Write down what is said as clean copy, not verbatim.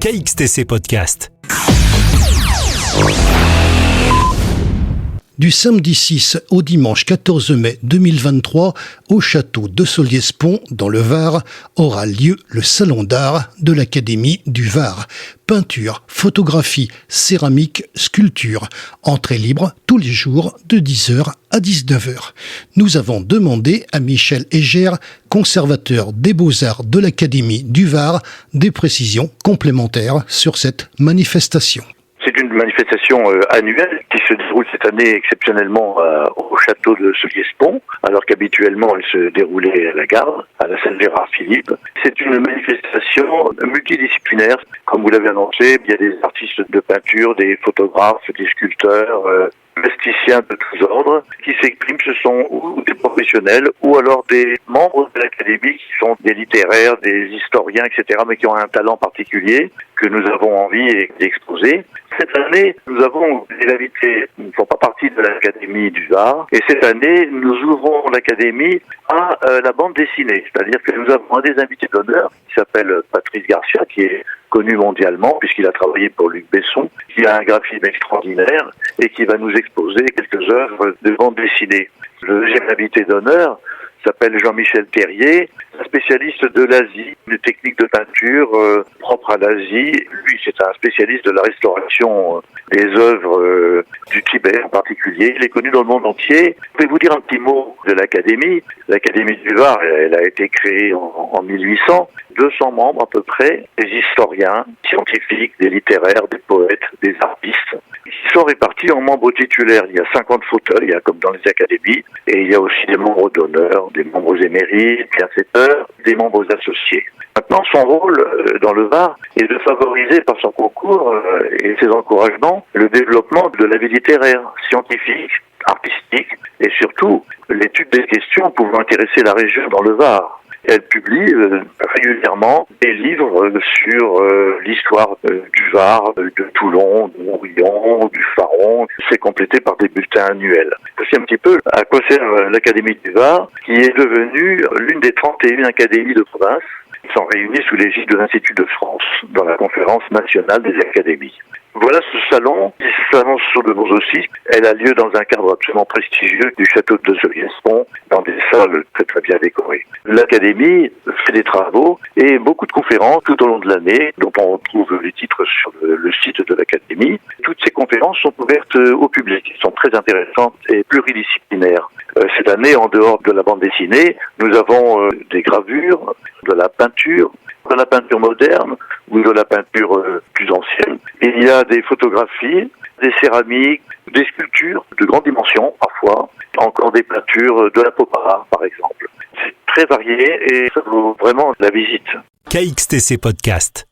KXTC Podcast. Du samedi 6 au dimanche 14 mai 2023, au château de Solliès-Pont, dans le Var, aura lieu le Salon d'art de l'Académie du Var. Peinture, photographie, céramique, sculpture. Entrée libre tous les jours de 10h à 19h. Nous avons demandé à Michel Hégère, conservateur des Beaux-Arts de l'Académie du Var, des précisions complémentaires sur cette manifestation. C'est une manifestation annuelle qui se déroule cette année exceptionnellement au château de Solliès-Pont, alors qu'habituellement elle se déroulait à la gare, à la salle Gérard Philippe. C'est une manifestation multidisciplinaire. Comme vous l'avez annoncé, il y a des artistes de peinture, des photographes, des sculpteurs, plasticiens de tous ordres qui s'expriment. Ce sont ou des professionnels ou alors des membres de l'Académie qui sont des littéraires, des historiens, etc., mais qui ont un talent particulier que nous avons envie d'exposer. Cette année, nous avons des invités qui ne font pas partie de l'Académie du Var. Et cette année, nous ouvrons l'Académie à la bande dessinée. C'est-à-dire que nous avons un des invités d'honneur qui s'appelle Patrice Garcia, qui est connu mondialement puisqu'il a travaillé pour Luc Besson, qui a un graphisme extraordinaire et qui va nous exposer quelques œuvres de bande dessinée. Le deuxième invité d'honneur s'appelle Jean-Michel Terrier, un spécialiste de l'Asie, une technique de peinture propre à l'Asie. Lui, c'est un spécialiste de la restauration des œuvres du Tibet en particulier. Il est connu dans le monde entier. Je vais vous dire un petit mot de l'Académie. L'Académie du Var, elle a été créée en 1800. 200 membres à peu près, des historiens, scientifiques, des littéraires, des poètes, des artistes. Ils sont répartis en membres titulaires. Il y a 50 fauteuils, comme dans les académies, et il y a aussi des membres d'honneur, des membres émérites, bienfaiteurs, des membres associés. Maintenant, son rôle dans le Var est de favoriser par son concours et ses encouragements le développement de la vie littéraire, scientifique, artistique et surtout l'étude des questions pouvant intéresser la région dans le Var. Elle publie régulièrement des livres sur l'histoire du Var, de Toulon, de Morillon, du Faron. C'est complété par des bulletins annuels. Voici un petit peu à quoi sert l'Académie du Var, qui est devenue l'une des 31 académies de province qui sont réunies sous l'égide de l'Institut de France dans la conférence nationale des académies. Voilà ce salon qui s'annonce sur de beaux auspices. Elle a lieu dans un cadre absolument prestigieux du château de Solliès-Pont, dans des salles très très bien décorées. L'Académie fait des travaux et beaucoup de conférences tout au long de l'année, dont on retrouve les titres sur le site de l'Académie. Toutes ces conférences sont ouvertes au public, elles sont très intéressantes et pluridisciplinaires. Cette année, en dehors de la bande dessinée, nous avons des gravures, de la peinture moderne ou de la peinture plus ancienne. Il y a des photographies, des céramiques, des sculptures de grande dimension parfois, encore des peintures de la pop art par exemple. C'est très varié et ça vaut vraiment la visite. KXTC Podcast.